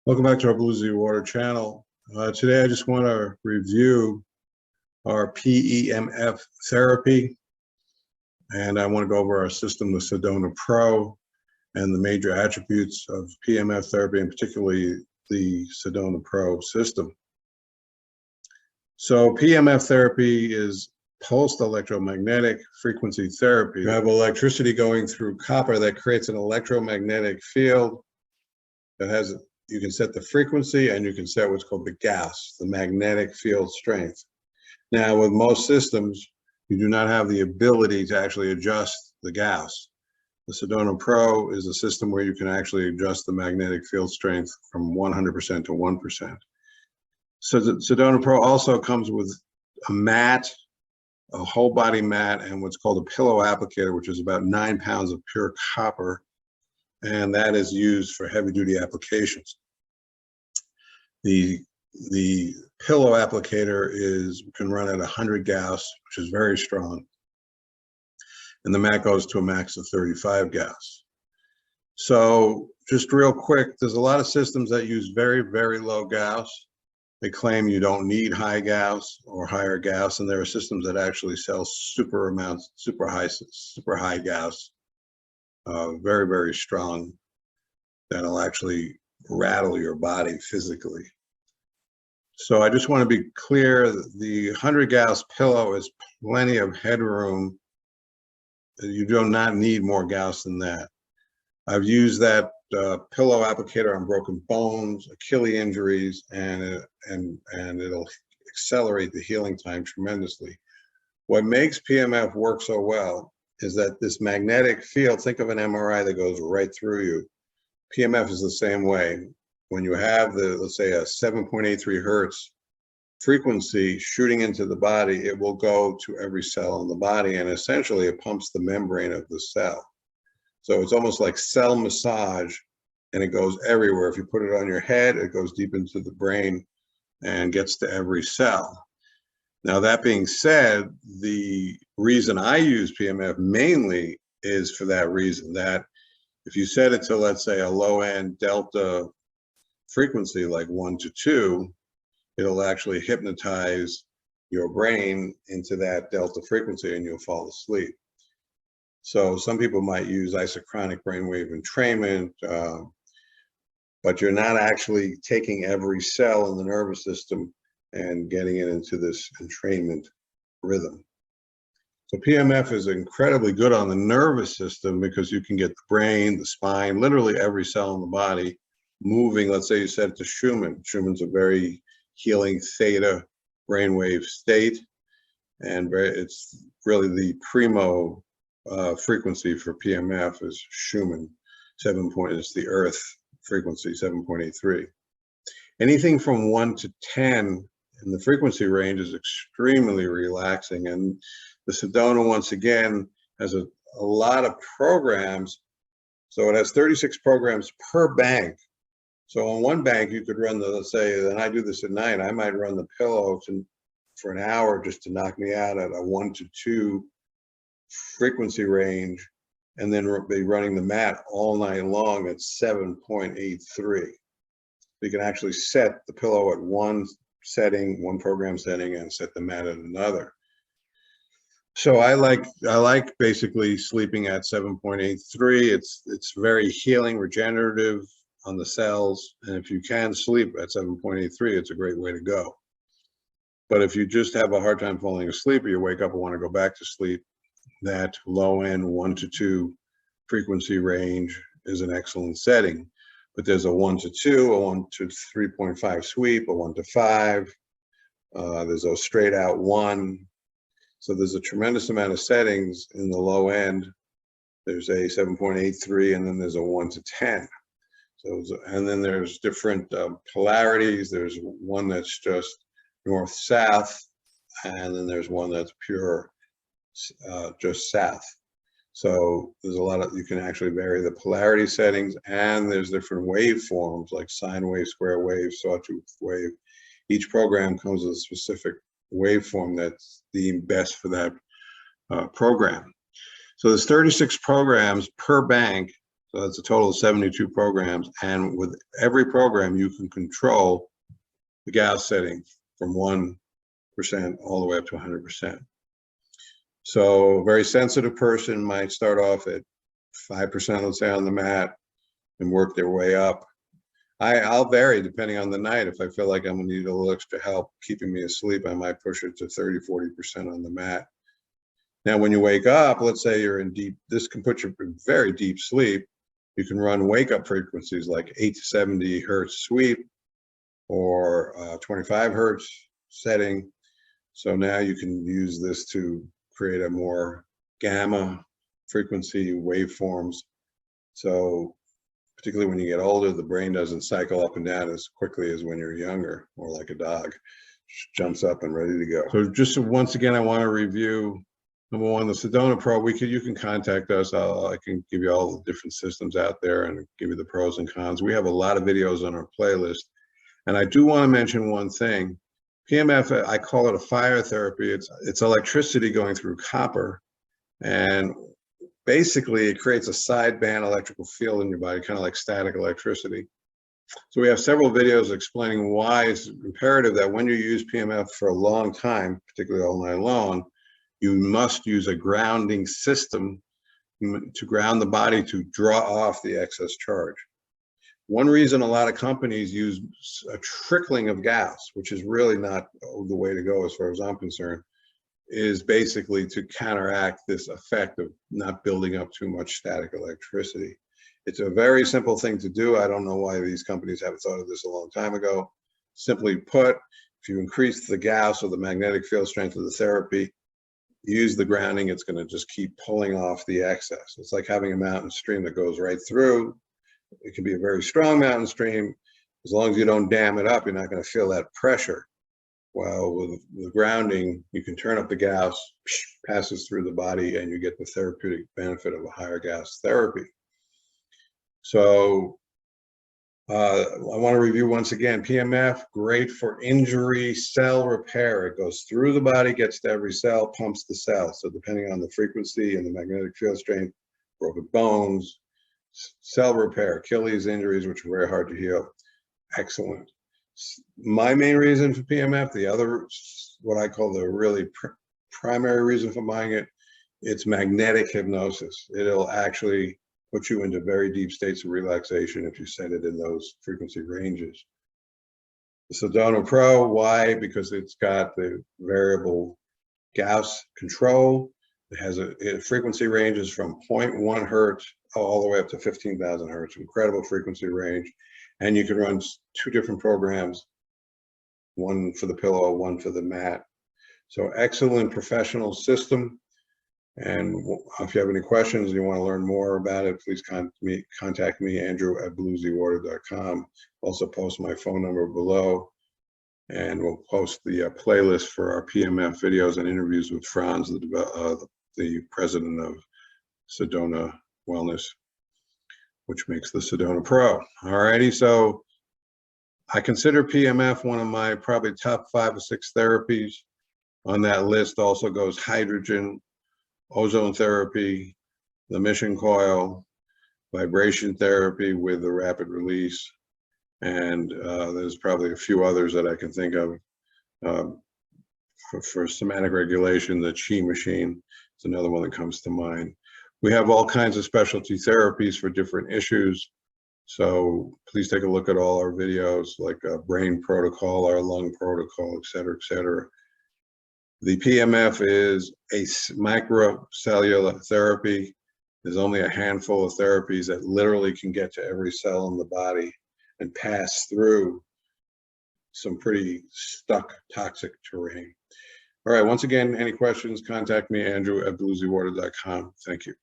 Welcome back to our Blue Z Water channel. Today I just want to review our p.e.m.f therapy, and I want to go over our system, the Sedona Pro, and the major attributes of p.e.m.f therapy, and particularly the Sedona Pro system. So p.e.m.f therapy is pulsed electromagnetic frequency therapy. You have electricity going through copper that creates an electromagnetic field that has, you can set the frequency and you can set what's called the Gauss, the magnetic field strength. Now, with most systems, you do not have the ability to actually adjust the Gauss. The Sedona Pro is a system where you can actually adjust the magnetic field strength from 100% to 1%. So the Sedona Pro also comes with a mat, a whole body mat, and what's called a pillow applicator, which is about 9 pounds of pure copper, and that is used for heavy duty applications. The pillow applicator can run at 100 Gauss, which is very strong, and the mat goes to a max of 35 Gauss. So just real quick, there's a lot of systems that use very, very low Gauss. They claim you don't need high Gauss or higher Gauss, and there are systems that actually sell super high Gauss, very, very strong, that'll actually rattle your body physically. So I just want to be clear that the 100 Gauss pillow is plenty of headroom. You do not need more Gauss than that. I've used that pillow applicator on broken bones, Achilles injuries, and it'll accelerate the healing time tremendously. What makes p.e.m.f work so well is that this magnetic field, think of an MRI that goes right through you. p.e.m.f is the same way. When you have let's say a 7.83 hertz frequency shooting into the body, it will go to every cell in the body, and essentially it pumps the membrane of the cell. So it's almost like cell massage, and it goes everywhere. If you put it on your head, it goes deep into the brain and gets to every cell. Now, that being said, the reason I use p.e.m.f mainly is for that reason, that if you set it to, let's say, a low-end delta frequency like 1 to 2, it'll actually hypnotize your brain into that delta frequency and you'll fall asleep. So some people might use isochronic brainwave entrainment, but you're not actually taking every cell in the nervous system and getting it into this entrainment rhythm. So p.e.m.f is incredibly good on the nervous system because you can get the brain, the spine, literally every cell in the body moving. Let's say you set it to Schumann. Schumann's a very healing theta brainwave state, and it's really the primo frequency for p.e.m.f is Schumann. It's the Earth frequency, 7.83. Anything from 1 to 10 in the frequency range is extremely relaxing, and the Sedona, once again, has a lot of programs. So it has 36 programs per bank. So on one bank, you could run let's say, and I do this at night, I might run the pillow for an hour just to knock me out at a 1 to 2 frequency range, and then be running the mat all night long at 7.83. You can actually set the pillow at one program setting, and set the mat at another. So I like basically sleeping at 7.83. It's very healing, regenerative on the cells, and if you can sleep at 7.83, it's a great way to go. But if you just have a hard time falling asleep, or you wake up and want to go back to sleep, that low end 1 to 2 frequency range is an excellent setting. But there's a 1 to 2, a 1 to 3.5 sweep, a 1 to 5. There's a straight out 1. So there's a tremendous amount of settings in the low end. There's a 7.83, and then there's a 1 to 10. So, and then there's different polarities. There's one that's just north-south, and then there's one that's pure just south. So there's a lot of, you can actually vary the polarity settings, and there's different waveforms like sine wave, square wave, sawtooth wave. Each program comes with a specific waveform that's deemed best for that program. So there's 36 programs per bank. So that's a total of 72 programs. And with every program, you can control the Gauss setting from 1% all the way up to 100%. So a very sensitive person might start off at 5%, let's say, on the mat and work their way up. I'll vary depending on the night. If I feel like I'm gonna need a little extra help keeping me asleep, I might push it to 30, 40% on the mat. Now, when you wake up, let's say you're in deep, this can put you in very deep sleep. You can run wake up frequencies like 8 to 70 hertz sweep or 25 hertz setting. So now you can use this to create a more gamma frequency waveforms. So particularly when you get older, the brain doesn't cycle up and down as quickly as when you're younger, or like a dog, just jumps up and ready to go. So just once again, I want to review, number one, the Sedona Pro. You can contact us. I can give you all the different systems out there and give you the pros and cons. We have a lot of videos on our playlist. And I do want to mention one thing. P.e.m.F, I call it a fire therapy. It's electricity going through copper. And basically, it creates a sideband electrical field in your body, kind of like static electricity. So we have several videos explaining why it's imperative that when you use P.e.m.F for a long time, particularly all night long, you must use a grounding system to ground the body to draw off the excess charge. One reason a lot of companies use a trickling of gas, which is really not the way to go as far as I'm concerned, is basically to counteract this effect of not building up too much static electricity. It's a very simple thing to do. I don't know why these companies haven't thought of this a long time ago. Simply put, if you increase the Gauss or the magnetic field strength of the therapy, use the grounding, it's going to just keep pulling off the excess. It's like having a mountain stream that goes right through. It can be a very strong mountain stream. As long as you don't dam it up, you're not going to feel that pressure. Well, with the grounding, you can turn up the Gauss, passes through the body, and you get the therapeutic benefit of a higher Gauss therapy. So I want to review once again, P.e.m.F, great for injury cell repair. It goes through the body, gets to every cell, pumps the cell. So depending on the frequency and the magnetic field strength, broken bones, cell repair, Achilles injuries, which are very hard to heal. Excellent. My main reason for P.e.m.F, the other, what I call the really primary reason for buying it, it's magnetic hypnosis. It'll actually put you into very deep states of relaxation if you set it in those frequency ranges. The Sedona Pro, why? Because it's got the variable Gauss control. It has a frequency ranges from 0.1 hertz all the way up to 15,000 hertz, incredible frequency range. And you can run 2 different programs, one for the pillow, one for the mat. So excellent professional system. And if you have any questions, you want to learn more about it, please contact me, Andrew@bluesywater.com. Also post my phone number below. And we'll post the playlist for our P.e.m.F videos and interviews with Franz, the president of Sedona Wellness, which makes the Sedona Pro. Alrighty, so I consider P.e.m.F one of my probably top 5 or 6 therapies. On that list also goes hydrogen, ozone therapy, the mission coil, vibration therapy with the rapid release, and there's probably a few others that I can think of. For somatic regulation, the Chi machine is another one that comes to mind. We have all kinds of specialty therapies for different issues. So please take a look at all our videos, like brain protocol, our lung protocol, et cetera, et cetera. The P.e.m.F is a microcellular therapy. There's only a handful of therapies that literally can get to every cell in the body and pass through some pretty stuck toxic terrain. All right, once again, any questions, contact me, Andrew@bluesywater.com. Thank you.